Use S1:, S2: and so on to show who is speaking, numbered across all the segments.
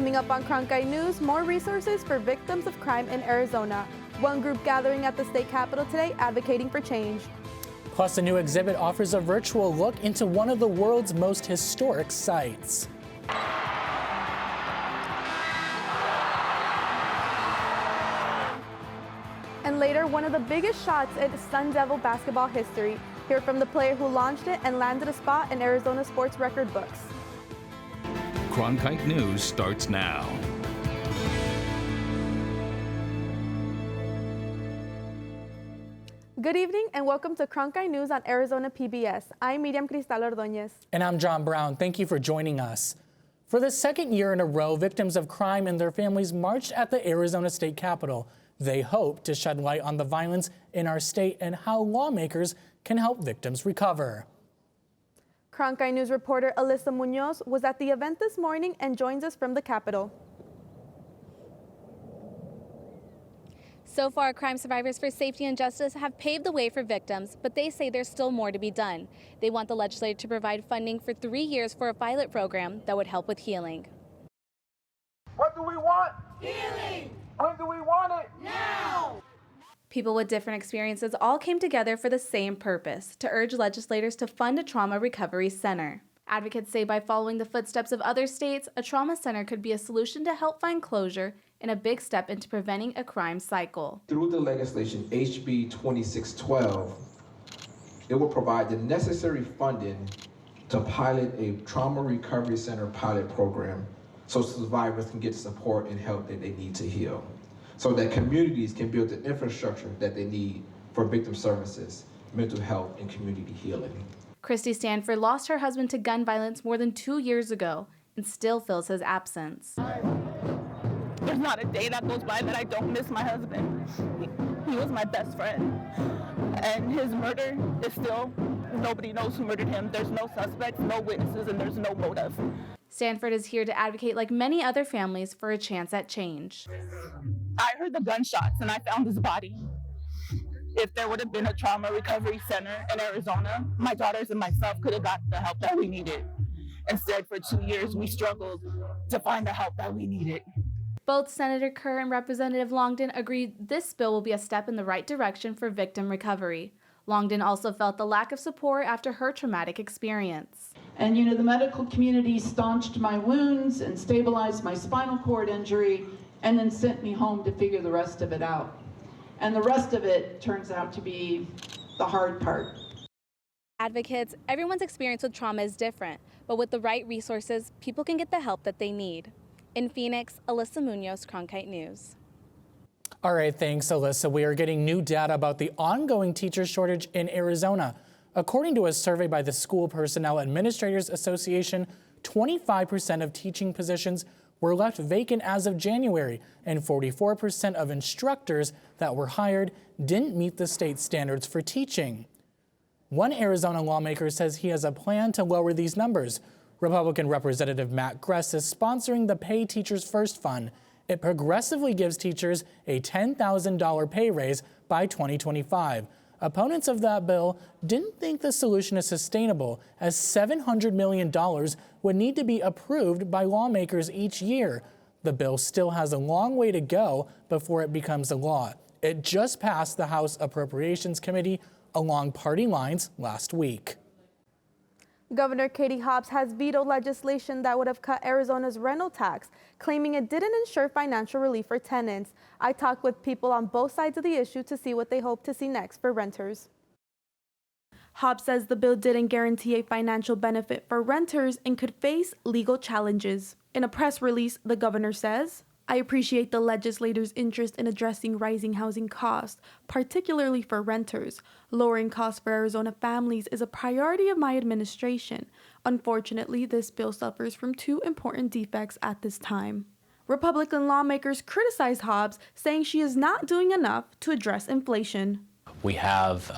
S1: Coming up on Cronkite News, more resources for victims of crime in Arizona. One group gathering at the state capitol today advocating for change.
S2: Plus, a new exhibit offers a virtual look into one of the world's most historic sites.
S1: And later, one of the biggest shots in Sun Devil basketball history. Hear from the player who launched it and landed a spot in Arizona sports record books.
S3: Cronkite News starts now.
S1: Good evening and welcome to Cronkite News on Arizona PBS. I'm Miriam Cristal Ordóñez.
S2: And I'm John Brown. Thank you for joining us. For the second year in a row, victims of crime and their families marched at the Arizona State Capitol. They hope to shed light on the violence in our state and how lawmakers can help victims recover.
S1: Cronkite News reporter Alyssa Munoz was at the event this morning and joins us from the Capitol.
S4: So far, Crime Survivors for Safety and Justice have paved the way for victims, but they say there's still more to be done. They want the legislature to provide funding for 3 years for a pilot program that would help with healing.
S5: What do we want? Healing! When do we want it?
S4: Now! People with different experiences all came together for the same purpose, to urge legislators to fund a trauma recovery center. Advocates say by following the footsteps of other states, a trauma center could be a solution to help find closure and a big step into preventing a crime cycle.
S6: Through the legislation HB 2612, it will provide the necessary funding to pilot a trauma recovery center pilot program so survivors can get the support and help that they need to heal, so that communities can build the infrastructure that they need for victim services, mental health, and community healing.
S4: Christy Stanford lost her husband to gun violence more than 2 years ago and still feels his absence.
S7: There's not a day that goes by that I don't miss my husband. He was my best friend. And his murder is still, nobody knows who murdered him. There's no suspects, no witnesses, and there's no motive.
S4: Stanford is here to advocate, like many other families, for a chance at change.
S7: I heard the gunshots and I found his body. If there would have been a trauma recovery center in Arizona, my daughters and myself could have gotten the help that we needed. Instead, for 2 years, we struggled to find the help that we needed.
S4: Both Senator Kerr and Representative Longden agreed this bill will be a step in the right direction for victim recovery. Longden also felt the lack of support after her traumatic experience.
S8: And the medical community staunched my wounds and stabilized my spinal cord injury and then sent me home to figure the rest of it out. And the rest of it turns out to be the hard part.
S4: Advocates, everyone's experience with trauma is different, but with the right resources, people can get the help that they need. In Phoenix, Alyssa Munoz, Cronkite News.
S2: All right, thanks, Alyssa. We are getting new data about the ongoing teacher shortage in Arizona. According to a survey by the School Personnel Administrators Association, 25% of teaching positions were left vacant as of January, and 44% of instructors that were hired didn't meet the state standards for teaching. One Arizona lawmaker says he has a plan to lower these numbers. Republican Representative Matt Gress is sponsoring the Pay Teachers First Fund. It progressively gives teachers a $10,000 pay raise by 2025. Opponents of that bill didn't think the solution is sustainable, as $700 million would need to be approved by lawmakers each year. The bill still has a long way to go before it becomes a law. It just passed the House Appropriations Committee along party lines last week.
S1: Governor Katie Hobbs has vetoed legislation that would have cut Arizona's rental tax, claiming it didn't ensure financial relief for tenants. I talked with people on both sides of the issue to see what they hope to see next for renters. Hobbs says the bill didn't guarantee a financial benefit for renters and could face legal challenges. In a press release, the governor says, "I appreciate the legislators' interest in addressing rising housing costs, particularly for renters. Lowering costs for Arizona families is a priority of my administration. Unfortunately, this bill suffers from 2 important defects at this time." Republican lawmakers criticized Hobbs, saying she is not doing enough to address inflation.
S9: We have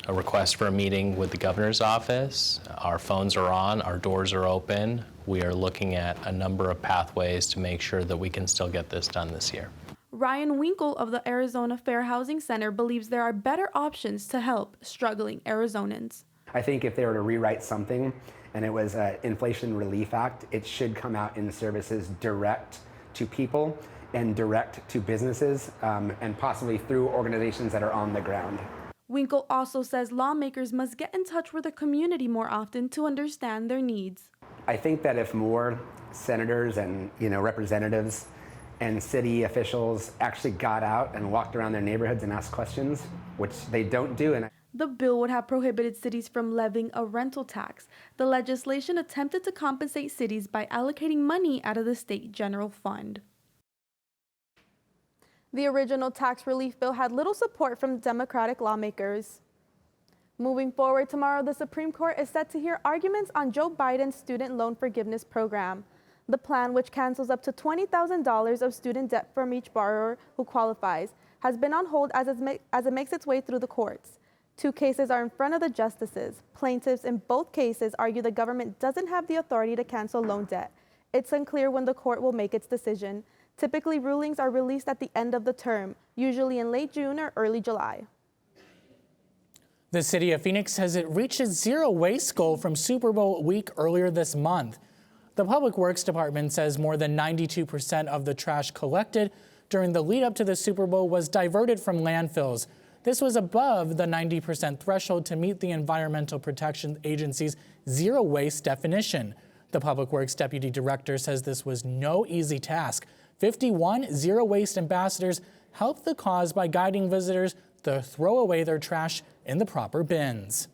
S9: a request for a meeting with the governor's office. Our phones are on, our doors are open. We are looking at a number of pathways to make sure that we can still get this done this year.
S1: Ryan Winkle of the Arizona Fair Housing Center believes there are better options to help struggling Arizonans.
S10: I think if they were to rewrite something and it was an Inflation Relief Act. It should come out in services direct to people and direct to businesses, and possibly through organizations that are on the ground.
S1: Winkle also says lawmakers must get in touch with the community more often to understand their needs.
S10: I think that if more senators and representatives and city officials actually got out and walked around their neighborhoods and asked questions, which they don't do.
S1: The bill would have prohibited cities from levying a rental tax. The legislation attempted to compensate cities by allocating money out of the state general fund. The original tax relief bill had little support from Democratic lawmakers. Moving forward, tomorrow the Supreme Court is set to hear arguments on Joe Biden's student loan forgiveness program. The plan, which cancels up to $20,000 of student debt from each borrower who qualifies, has been on hold as it makes its way through the courts. 2 cases are in front of the justices. Plaintiffs in both cases argue the government doesn't have the authority to cancel loan debt. It's unclear when the court will make its decision. Typically, rulings are released at the end of the term, usually in late June or early July.
S2: The city of Phoenix says it reached its zero waste goal from Super Bowl week earlier this month. The Public Works Department says more than 92% of the trash collected during the lead up to the Super Bowl was diverted from landfills. This was above the 90% threshold to meet the Environmental Protection Agency's zero waste definition. The Public Works Deputy Director says this was no easy task. 51 zero waste ambassadors helped the cause by guiding visitors to throw away their trash in the proper bins.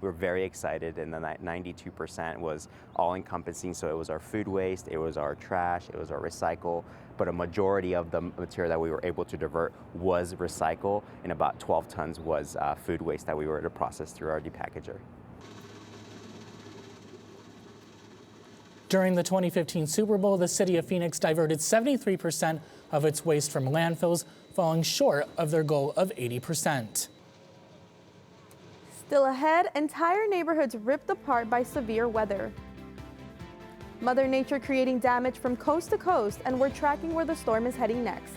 S11: We were very excited, and then that 92% was all-encompassing, so it was our food waste, it was our trash, it was our recycle, but a majority of the material that we were able to divert was recycle, and about 12 tons was food waste that we were able to process through our depackager.
S2: During the 2015 Super Bowl, the city of Phoenix diverted 73% of its waste from landfills, falling short of their goal of 80%.
S1: Still ahead, entire neighborhoods ripped apart by severe weather. Mother Nature creating damage from coast to coast, and we're tracking where the storm is heading next.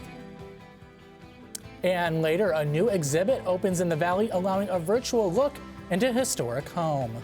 S2: And later, a new exhibit opens in the valley, allowing a virtual look into a historic home.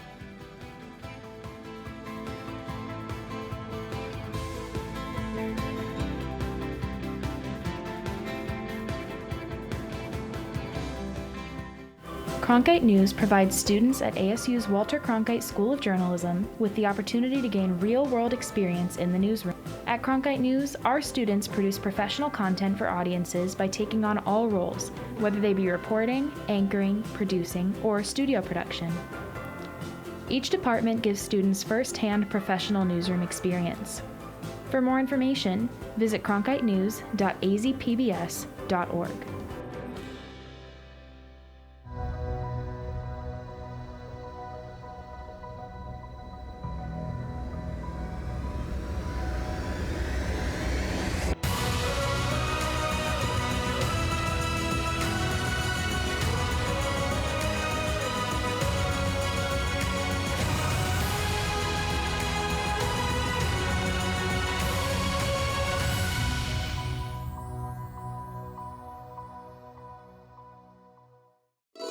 S12: Cronkite News provides students at ASU's Walter Cronkite School of Journalism with the opportunity to gain real-world experience in the newsroom. At Cronkite News, our students produce professional content for audiences by taking on all roles, whether they be reporting, anchoring, producing, or studio production. Each department gives students first-hand professional newsroom experience. For more information, visit cronkitenews.azpbs.org.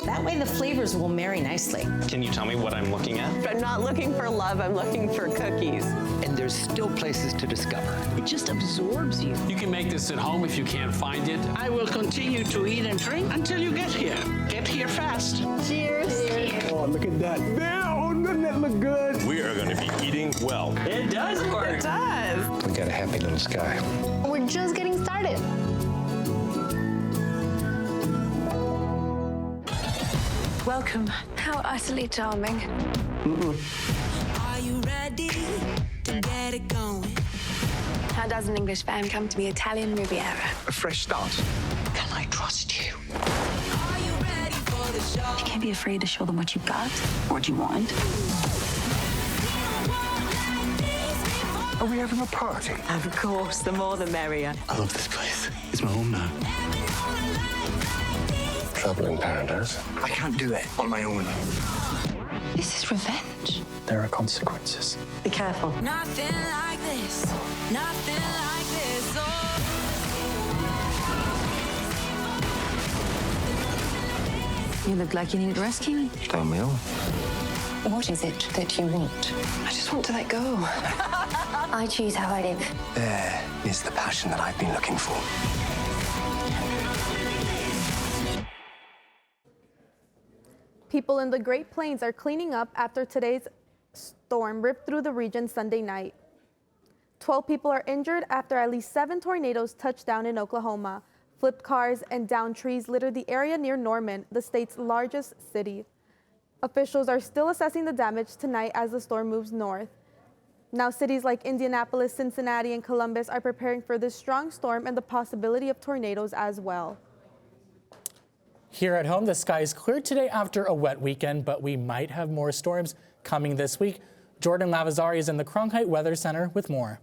S13: That way the flavors will marry nicely.
S14: Can you tell me what I'm looking at?
S15: I'm not looking for love, I'm looking for cookies.
S16: And there's still places to discover.
S13: It just absorbs you.
S14: You can make this at home if you can't find it.
S16: I will continue to eat and drink until you get here. Get here fast.
S13: Cheers. Cheers.
S5: Oh, look at that. Oh, doesn't that look good?
S17: We are going to be eating well.
S15: It does work. It does.
S16: We got a happy little sky.
S18: We're just getting started.
S19: Welcome. How utterly charming.
S20: Are you ready to get it going?
S19: How does an English fan come to be Italian Riviera?
S16: A fresh start.
S19: Can I trust you?
S20: Are you ready for the show?
S19: You can't be afraid to show them what you've got, what you want.
S16: Are we having a party?
S15: Of course, the more the merrier.
S16: I love this place. It's my home now. Trouble in paradise. I can't do it on my own.
S19: This is revenge.
S16: There are consequences.
S15: Be careful.
S20: Nothing like this. Nothing like this. Oh.
S15: You look like you need rescuing.
S17: Don't we all?
S15: What is it that you want?
S13: I just want to let go. I choose how I live.
S17: There is the passion that I've been looking for.
S1: People in the Great Plains are cleaning up after today's storm ripped through the region Sunday night. 12 people are injured after at least 7 tornadoes touched down in Oklahoma. Flipped cars and downed trees littered the area near Norman, the state's largest city. Officials are still assessing the damage tonight as the storm moves north. Now, cities like Indianapolis, Cincinnati, and Columbus are preparing for this strong storm and the possibility of tornadoes as well.
S2: Here at home, the sky is clear today after a wet weekend, but we might have more storms coming this week. Jordan Lavazari is in the Cronkite Weather Center with more.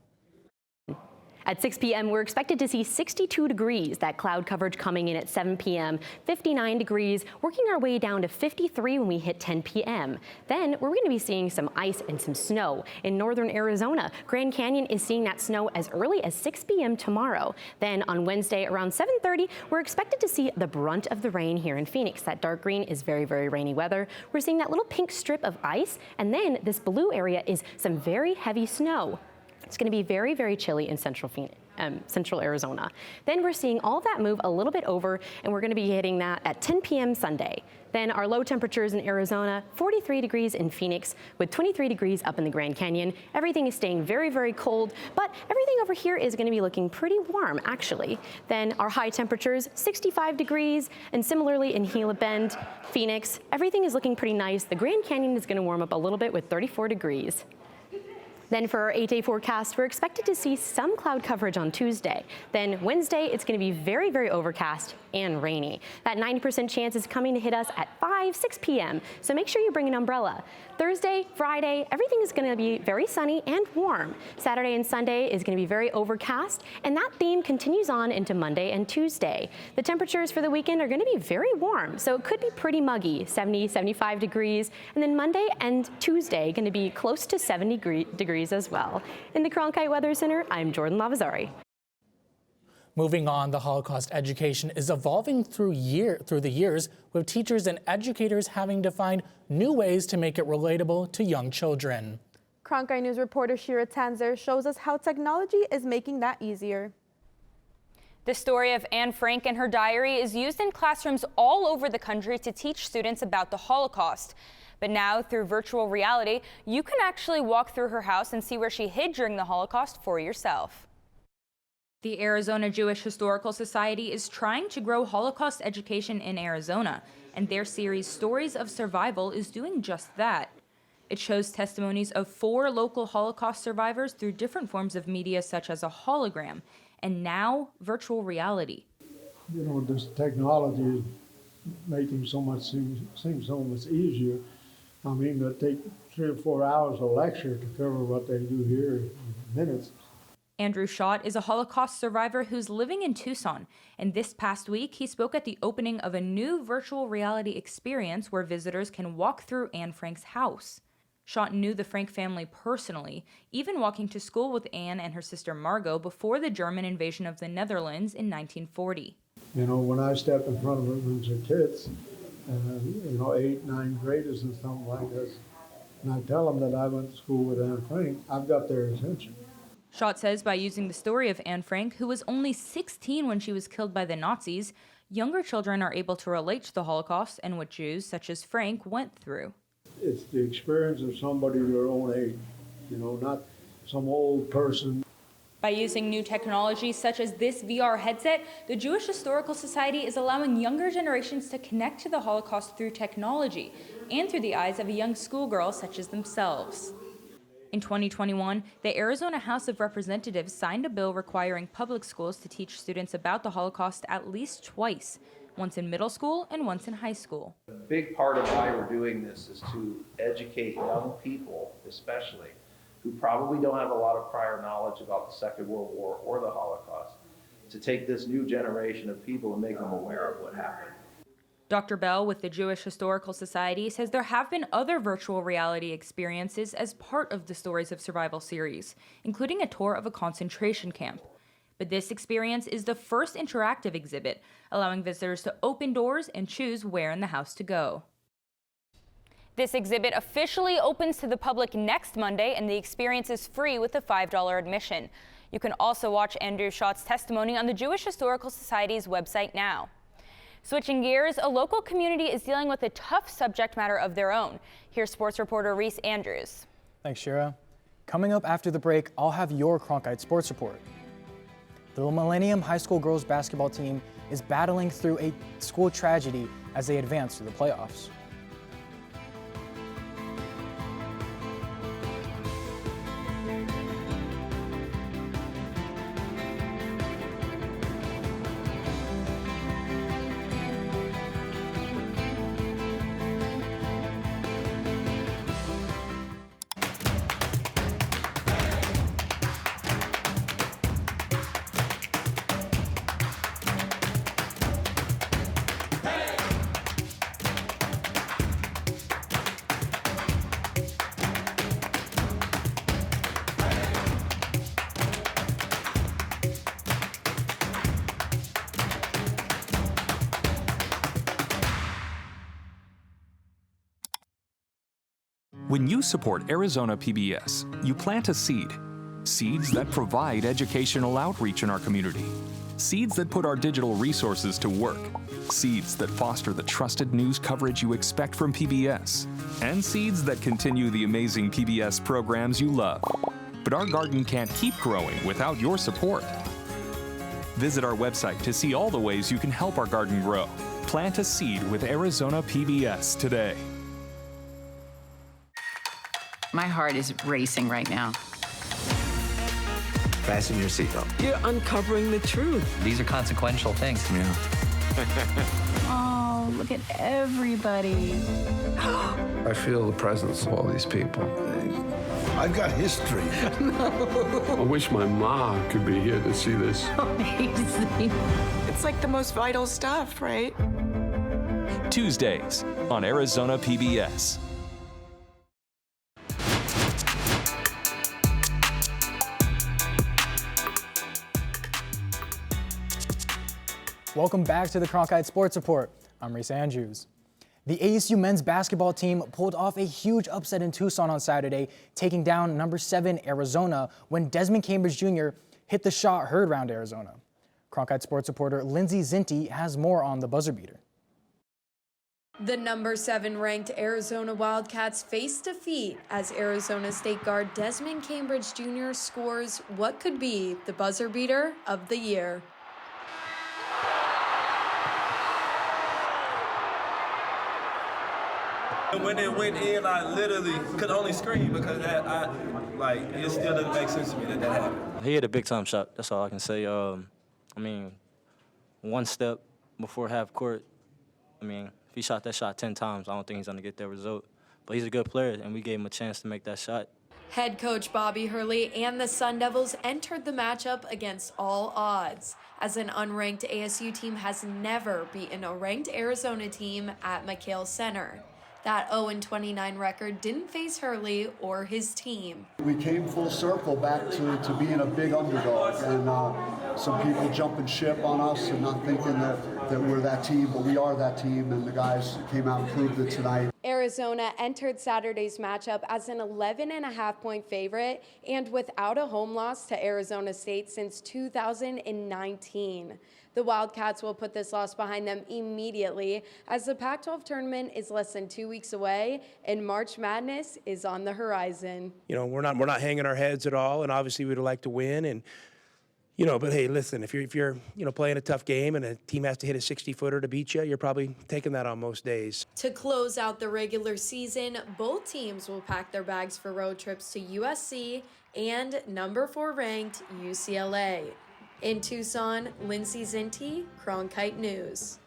S21: At 6 p.m., we're expected to see 62 degrees. That cloud coverage coming in at 7 p.m., 59 degrees, working our way down to 53 when we hit 10 p.m. Then we're going to be seeing some ice and some snow in northern Arizona. Grand Canyon is seeing that snow as early as 6 p.m. tomorrow. Then on Wednesday around 7:30, we're expected to see the brunt of the rain here in Phoenix. That dark green is very, very rainy weather. We're seeing that little pink strip of ice, and then this blue area is some very heavy snow. It's going to be very, very chilly in central Arizona. Then we're seeing all of that move a little bit over, and we're going to be hitting that at 10 p.m. Sunday. Then our low temperatures in Arizona, 43 degrees in Phoenix with 23 degrees up in the Grand Canyon. Everything is staying very, very cold, but everything over here is going to be looking pretty warm, actually. Then our high temperatures, 65 degrees, and similarly in Gila Bend, Phoenix, everything is looking pretty nice. The Grand Canyon is going to warm up a little bit with 34 degrees. Then for our 8-day forecast, we're expected to see some cloud coverage on Tuesday. Then Wednesday, it's going to be very, very overcast and rainy. That 90% chance is coming to hit us at 6 p.m., so make sure you bring an umbrella. Thursday, Friday, everything is going to be very sunny and warm. Saturday and Sunday is going to be very overcast, and that theme continues on into Monday and Tuesday. The temperatures for the weekend are going to be very warm, so it could be pretty muggy, 70, 75 degrees, and then Monday and Tuesday going to be close to 70 degrees as well. In the Cronkite Weather Center, I'm Jordan Lavazari.
S2: Moving on, the Holocaust education is evolving through the years, with teachers and educators having to find new ways to make it relatable to young children.
S1: Cronkite News reporter Shira Tanzer shows us how technology is making that easier.
S22: The story of Anne Frank and her diary is used in classrooms all over the country to teach students about the Holocaust. But now, through virtual reality, you can actually walk through her house and see where she hid during the Holocaust for yourself. The Arizona Jewish Historical Society is trying to grow Holocaust education in Arizona, and their series Stories of Survival is doing just that. It shows testimonies of 4 local Holocaust survivors through different forms of media such as a hologram, and now virtual reality.
S23: You know, this technology is making so much seem so much easier. I mean, it take 3 or 4 hours a lecture to cover what they do here in minutes.
S22: Andrew Schott is a Holocaust survivor who's living in Tucson, and this past week he spoke at the opening of a new virtual reality experience where visitors can walk through Anne Frank's house. Schott knew the Frank family personally, even walking to school with Anne and her sister Margot before the German invasion of the Netherlands in 1940.
S23: You know, when I step in front of a bunch of kids, 8th, 9th graders and something like this, and I tell them that I went to school with Anne Frank, I've got their attention.
S22: Schott says by using the story of Anne Frank, who was only 16 when she was killed by the Nazis, younger children are able to relate to the Holocaust and what Jews, such as Frank, went through.
S23: It's the experience of somebody your own age, not some old person.
S22: By using new technology such as this VR headset, the Jewish Historical Society is allowing younger generations to connect to the Holocaust through technology and through the eyes of a young schoolgirl such as themselves. In 2021, the Arizona House of Representatives signed a bill requiring public schools to teach students about the Holocaust at least twice, once in middle school and once in high school.
S24: A big part of why we're doing this is to educate young people, especially, who probably don't have a lot of prior knowledge about the Second World War or the Holocaust, to take this new generation of people and make them aware of what happened.
S22: Dr. Bell with the Jewish Historical Society says there have been other virtual reality experiences as part of the Stories of Survival series, including a tour of a concentration camp. But this experience is the first interactive exhibit, allowing visitors to open doors and choose where in the house to go. This exhibit officially opens to the public next Monday, and the experience is free with a $5 admission. You can also watch Andrew Schott's testimony on the Jewish Historical Society's website now. Switching gears, a local community is dealing with a tough subject matter of their own. Here's sports reporter Reese Andrews.
S3: Thanks, Shira. Coming up after the break, I'll have your Cronkite Sports Report. The Millennium High School girls basketball team is battling through a school tragedy as they advance through the playoffs.
S6: When you support Arizona PBS, you plant a seed. Seeds that provide educational outreach in our community. Seeds that put our digital resources to work. Seeds that foster the trusted news coverage you expect from PBS. And seeds that continue the amazing PBS programs you love. But our garden can't keep growing without your support. Visit our website to see all the ways you can help our garden grow. Plant a seed with Arizona PBS today.
S7: My heart is racing right now.
S17: Fasten your seatbelt.
S7: You're uncovering the truth.
S17: These are consequential things. Yeah.
S7: Oh, look at everybody.
S8: I feel the presence of all these people. I've got history.
S7: No.
S8: I wish my mom could be here to see this.
S7: Amazing. It's like the most vital stuff, right?
S6: Tuesdays on Arizona PBS.
S3: Welcome back to the Cronkite Sports Report. I'm Reese Andrews. The ASU men's basketball team pulled off a huge upset in Tucson on Saturday, taking down number 7 Arizona when Desmond Cambridge Jr. hit the shot heard around Arizona. Cronkite Sports reporter Lindsay Zinti has more on the buzzer beater.
S25: The number 7 ranked Arizona Wildcats face defeat as Arizona State guard Desmond Cambridge Jr. scores what could be the buzzer beater of the year.
S26: When it went in, I literally could only scream because it still doesn't make sense to me that happened.
S27: He hit a big time shot. That's all I can say. One step before half court. If he shot that shot 10 times, I don't think he's going to get that result. But he's a good player, and we gave him a chance to make that shot.
S25: Head coach Bobby Hurley and the Sun Devils entered the matchup against all odds, as an unranked ASU team has never beaten a ranked Arizona team at McKale Center. That 0-29 record didn't faze Hurley or his team.
S23: We came full circle back to being a big underdog, and some people jumping ship on us and not thinking that we're that team, but we are that team, and the guys came out and proved it tonight.
S25: Arizona entered Saturday's matchup as an 11.5-point favorite and without a home loss to Arizona State since 2019. The Wildcats will put this loss behind them immediately as the Pac-12 tournament is less than 2 weeks away and March Madness is on the horizon.
S28: We're not hanging our heads at all, and obviously we'd like to win. And but hey, listen, if you're playing a tough game and a team has to hit a 60-footer to beat you, you're probably taking that on most days.
S25: To close out the regular season, both teams will pack their bags for road trips to USC and number 4 ranked UCLA. In Tucson, Lindsay Zinti, Cronkite News.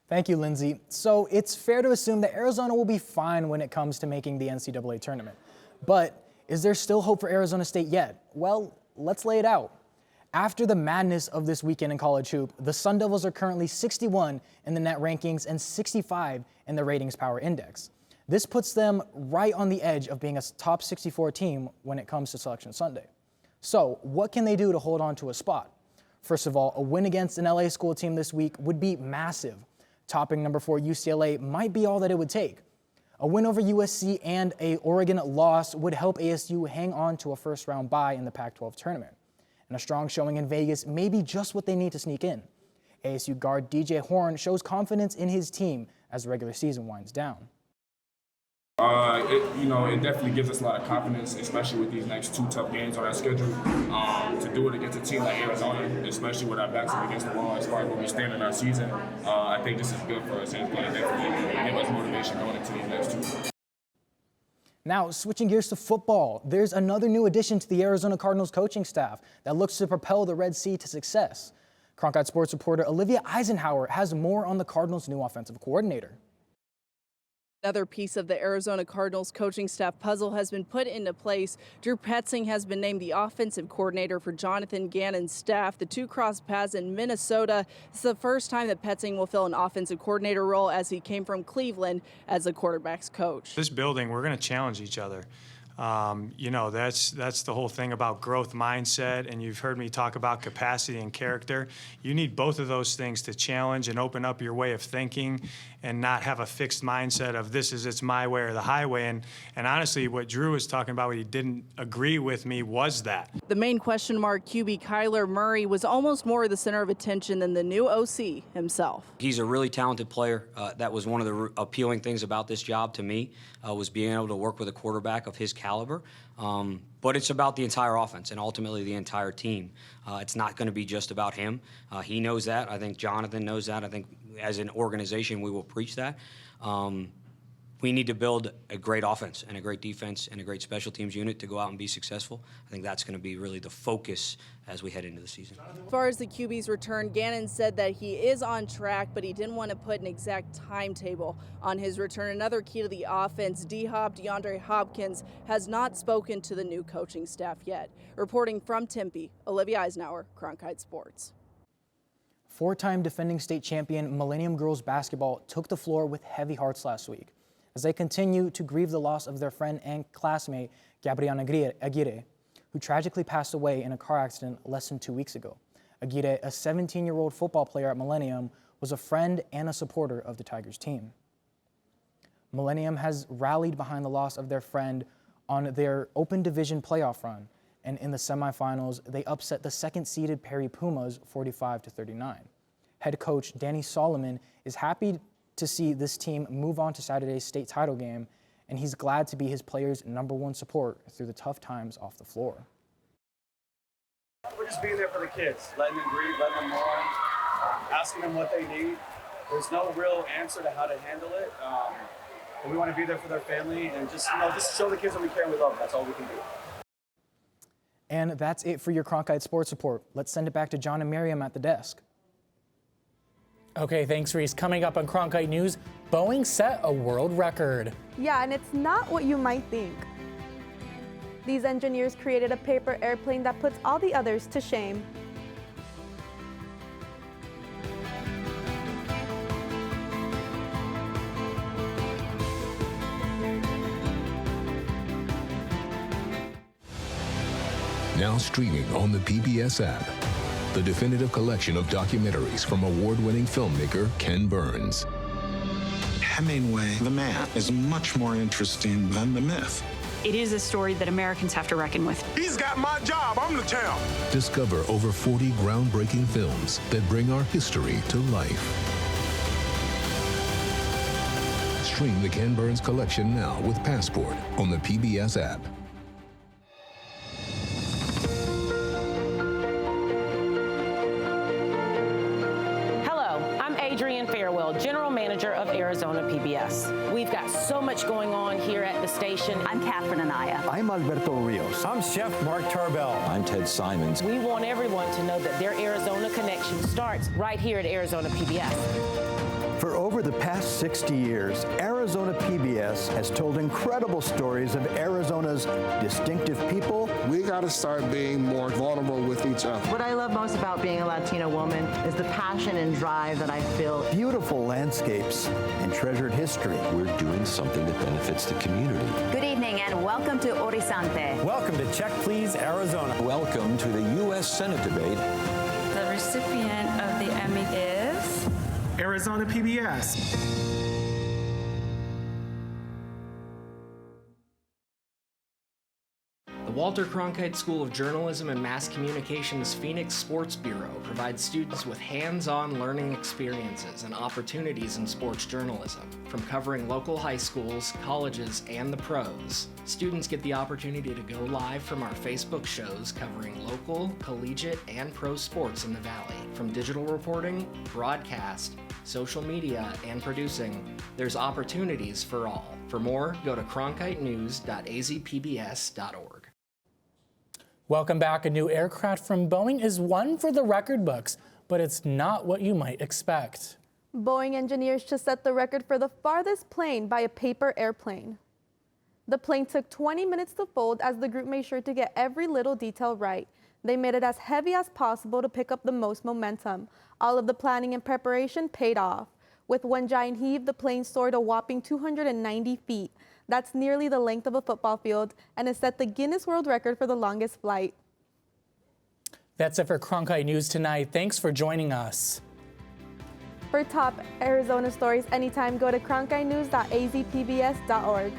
S3: Thank you, Lindsay. So it's fair to assume that Arizona will be fine when it comes to making the NCAA tournament. But is there still hope for Arizona State yet? Well, let's lay it out. After the madness of this weekend in college hoop, the Sun Devils are currently 61 in the net rankings and 65 in the ratings power index. This puts them right on the edge of being a top 64 team when it comes to Selection Sunday. So what can they do to hold on to a spot? First of all, a win against an LA school team this week would be massive. Topping number 4 UCLA might be all that it would take. A win over USC and a Oregon loss would help ASU hang on to a first-round bye in the Pac-12 tournament. And a strong showing in Vegas may be just what they need to sneak in. ASU guard DJ Horn shows confidence in his team as the regular season winds down.
S4: It definitely gives us a lot of confidence, especially with these next 2 tough games on our schedule. To do it against a team like Arizona, especially with our backs up against the wall as far as where we stand in our season, I think this is good for us, and it's going to definitely give us motivation going into these next 2.
S3: Now, switching gears to football, there's another new addition to the Arizona Cardinals coaching staff that looks to propel the Red Sea to success. Cronkite Sports reporter Olivia Eisenhower has more on the Cardinals' new offensive coordinator.
S5: Another piece of the Arizona Cardinals coaching staff puzzle has been put into place. Drew Petzing has been named the offensive coordinator for Jonathan Gannon's staff. The 2 crossed paths in Minnesota. It's the first time that Petzing will fill an offensive coordinator role, as he came from Cleveland as a quarterback's coach.
S9: This building, we're going to challenge each other. That's the whole thing about growth mindset, and you've heard me talk about capacity and character. You need both of those things to challenge and open up your way of thinking and not have a fixed mindset of it's my way or the highway. And honestly, what Drew was talking about, what he didn't agree with me, was that.
S5: The main question mark, QB Kyler Murray, was almost more the center of attention than the new OC himself.
S10: He's a really talented player. That was one of the appealing things about this job to me, was being able to work with a quarterback of his caliber. But it's about the entire offense and ultimately the entire team. It's not going to be just about him. He knows that. I think Jonathan knows that. I think as an organization we will preach that. We need to build a great offense and a great defense and a great special teams unit to go out and be successful. I think that's going to be really the focus as we head into the season.
S5: As far as the QB's return, Gannon said that he is on track, but he didn't want to put an exact timetable on his return. Another key to the offense, D-Hop DeAndre Hopkins has not spoken to the new coaching staff yet. Reporting from Tempe, Olivia Eisenhower, Cronkite Sports.
S3: 4-time defending state champion Millennium Girls Basketball took the floor with heavy hearts last week as they continue to grieve the loss of their friend and classmate, Gabriana Aguirre, who tragically passed away in a car accident less than 2 weeks ago. Aguirre, a 17-year-old football player at Millennium, was a friend and a supporter of the Tigers team. Millennium has rallied behind the loss of their friend on their Open Division playoff run, and in the semifinals, they upset the second-seeded Perry Pumas 45-39. Head coach Danny Solomon is happy to see this team move on to Saturday's state title game, and he's glad to be his players' #1 support through the tough times off the floor.
S11: We're just being there for the kids, letting them grieve, letting them mourn, asking them what they need. There's no real answer to how to handle it. But we want to be there for their family and just show the kids that we care and we love them. That's all we can do.
S3: And that's it for your Cronkite Sports Report. Let's send it back to John and Miriam at the desk.
S2: Okay, thanks, Reese. Coming up on Cronkite News, Boeing set a world record.
S1: Yeah, and it's not what you might think. These engineers created a paper airplane that puts all the others to shame.
S12: Now streaming on the PBS app, the definitive collection of documentaries from award-winning filmmaker Ken Burns.
S14: Hemingway, the man, is much more interesting than the myth.
S18: It is a story that Americans have to reckon with.
S14: He's got my job. I'm the town.
S12: Discover over 40 groundbreaking films that bring our history to life. Stream the Ken Burns collection now with Passport on the PBS app.
S29: General Manager of Arizona PBS. We've got so much going on here at the station.
S30: I'm Catherine Anaya.
S31: I'm Alberto Rios.
S32: I'm Chef Mark Tarbell.
S31: I'm Ted Simons.
S29: We want everyone to know that their Arizona connection starts right here at Arizona PBS.
S31: For over the past 60 years, Arizona PBS has told incredible stories of Arizona's distinctive people.
S8: We got to start being more vulnerable with each other.
S33: What I love most about being a Latina woman is the passion and drive that I feel.
S31: Beautiful landscapes and treasured history.
S34: We're doing something that benefits the community.
S33: Good evening and welcome to Horizonte.
S32: Welcome to Check Please, Arizona.
S34: Welcome
S6: Welcome to the U.S. Senate debate.
S7: The recipient of the Emmy is
S2: Arizona PBS.
S13: The Walter Cronkite School of Journalism and Mass Communication's Phoenix Sports Bureau provides students with hands-on learning experiences and opportunities in sports journalism. From covering local high schools, colleges, and the pros, students get the opportunity to go live from our Facebook shows covering local, collegiate, and pro sports in the Valley. From digital reporting, broadcast, social media, and producing, there's opportunities for all. For more, go to cronkitenews.azpbs.org.
S2: Welcome back. A new aircraft from Boeing is one for the record books, but it's not what you might expect.
S1: Boeing engineers just set the record for the farthest plane by a paper airplane. The plane took 20 minutes to fold as the group made sure to get every little detail right. They made it as heavy as possible to pick up the most momentum. All of the planning and preparation paid off. With one giant heave, the plane soared a whopping 290 feet. That's nearly the length of a football field, and it set the Guinness World Record for the longest flight.
S2: That's it for Cronkite News tonight. Thanks for joining us.
S1: For top Arizona stories anytime, go to cronkitenews.azpbs.org.